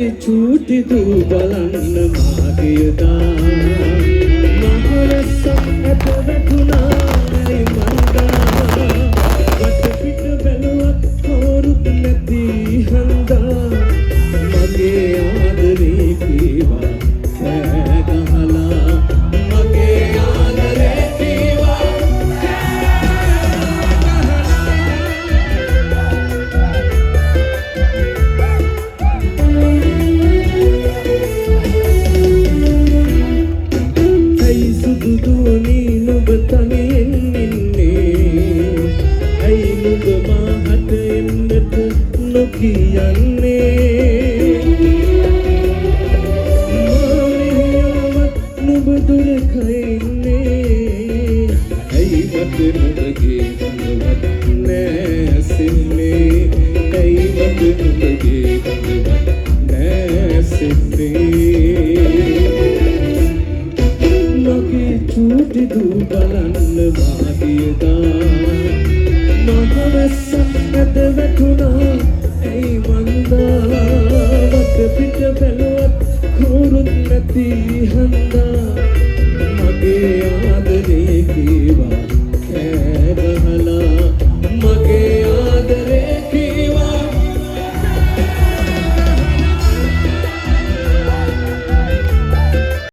චූටි දූ බලන්න මාගේදා මහරස ඇත වැටුණා ඇයි මන්දා වට පිට බැලුවත් කවුරුත් නැති හන්දා මගේ ආදරේ කීවා කෑ ගහලා මගේ ආදරේ කීවා දුදුනි නුඹ තනියෙන් ඉන්නේ ඇයි නුඹ මාහට එන්නට නොකියන්නේ මාමියාවත් නුඹ දුරක ඉන්නේ ඇයි මට නුඹගේ හඳවත් නැසෙන්නේ ඇයි මට නුඹගේ හඳවත් නැසෙන්නේ චූටි දූ බලන්න වාගේදා මහවැස්ස ඇත වැටුණා ඇයි මන්දා වට පිට බැලුවා